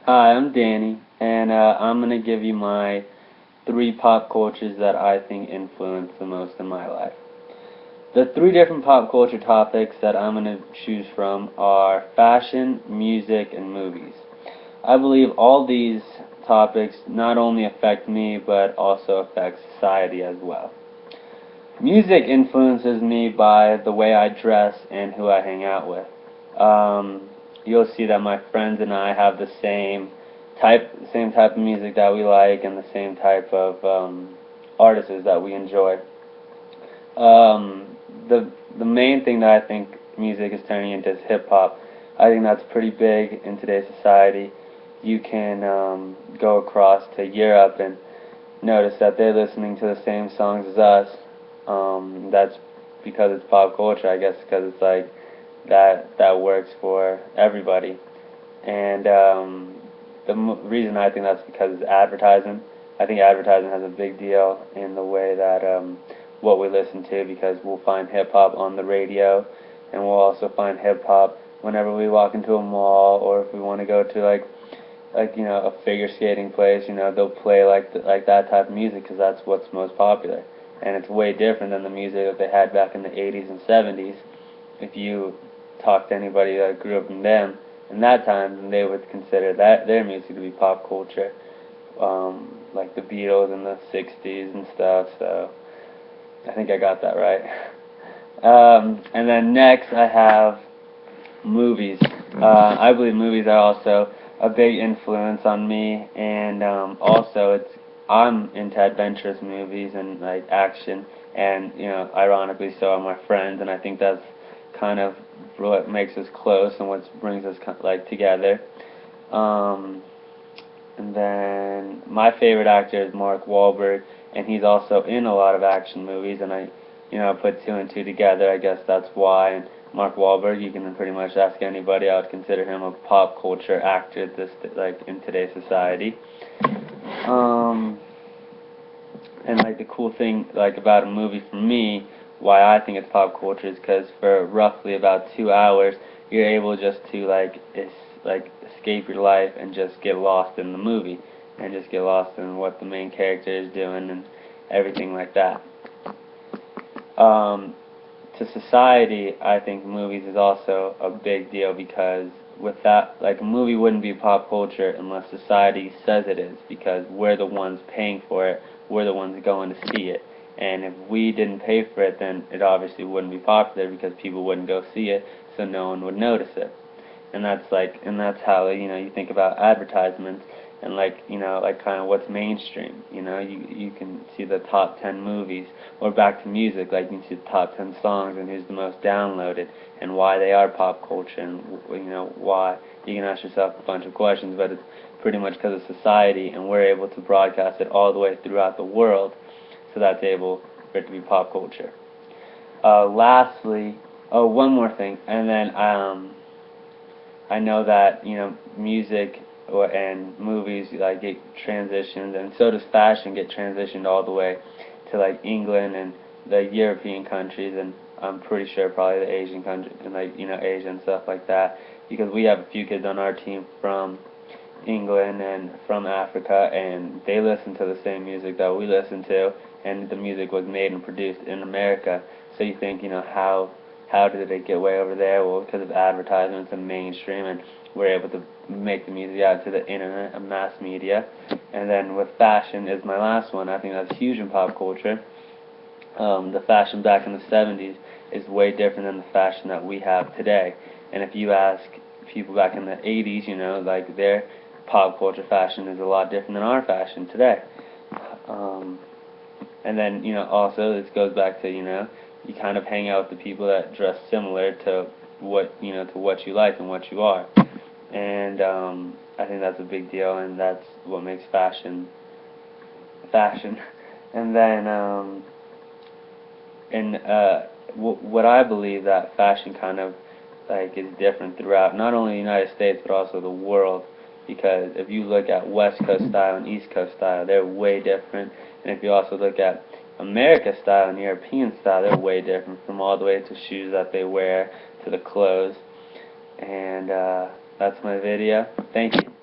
Hi, I'm Danny, and I'm going to give you my three pop cultures that I think influence the most in my life. The three different pop culture topics that I'm going to choose from are fashion, music, and movies. I believe all these topics not only affect me, but also affect society as well. Music influences me by the way I dress and who I hang out with. Um, you'll see that my friends and I have the same type of music that we like, and the same type of artists that we enjoy. The main thing that I think music is turning into is hip hop. I think that's pretty big in today's society. You can go across to Europe and notice that they're listening to the same songs as us. That's because it's pop culture, I guess, because it's like that works for everybody. And reason I think that's because it's advertising. I think advertising has a big deal in the way that what we listen to, because we'll find hip hop on the radio, and we'll also find hip hop whenever we walk into a mall, or if we want to go to a figure skating place. They'll play like that type of music because that's what's most popular, and it's way different than the music that they had back in the 80s and 70s. If you talk to anybody that grew up in them in that time, then they would consider that their music to be pop culture, like the Beatles in the 60s and stuff. So I think I got that right. And then next I have movies. I believe movies are also a big influence on me, and also I'm into adventurous movies and like action, and ironically so are my friends, and I think that's kind of what makes us close and what brings us like together. Um, and then my favorite actor is Mark Wahlberg, and he's also in a lot of action movies, and I put two and two together. I guess that's why. And Mark Wahlberg, you can pretty much ask anybody. I would consider him a pop culture actor in today's society. Um, and like the cool thing like about a movie for me, why I think it's pop culture, is because for roughly about 2 hours, you're able just to like escape your life and just get lost in the movie, and just get lost in what the main character is doing and everything like that. Um, to society, I think movies is also a big deal, because with that, like, a movie wouldn't be pop culture unless society says it is, because we're the ones paying for it, we're the ones going to see it. And if we didn't pay for it, then it obviously wouldn't be popular, because people wouldn't go see it, so no one would notice it. And that's how you think about advertisements, and like kind of what's mainstream. You can see the top 10 movies, or back to music, like you can see the top 10 songs and who's the most downloaded and why they are pop culture, and why. You can ask yourself a bunch of questions, but it's pretty much because of society, and we're able to broadcast it all the way throughout the world, so that's able for it to be pop culture. Lastly, oh, one more thing, and then I know that music and movies like get transitioned, and so does fashion get transitioned all the way to like England and the European countries, and I'm pretty sure probably the Asian countries, and Asia and stuff like that, because we have a few kids on our team from England and from Africa, and they listen to the same music that we listen to, and the music was made and produced in America. So you think, how did it get way over there? Well, because of advertisements and mainstream, and we're able to make the music out to the internet and mass media. And then with fashion is my last one. I think that's huge in pop culture. The fashion back in the 70s is way different than the fashion that we have today. And if you ask people back in the 80s, like their pop culture fashion is a lot different than our fashion today. Um, and then, also this goes back to, you kind of hang out with the people that dress similar to what you like and what you are. And I think that's a big deal, and that's what makes fashion fashion. And then what I believe, that fashion kind of like is different throughout not only the United States but also the world, because if you look at West Coast style and East Coast style, they're way different. And if you also look at America style and European style, they're way different, from all the way to shoes that they wear to the clothes. And that's my video. Thank you.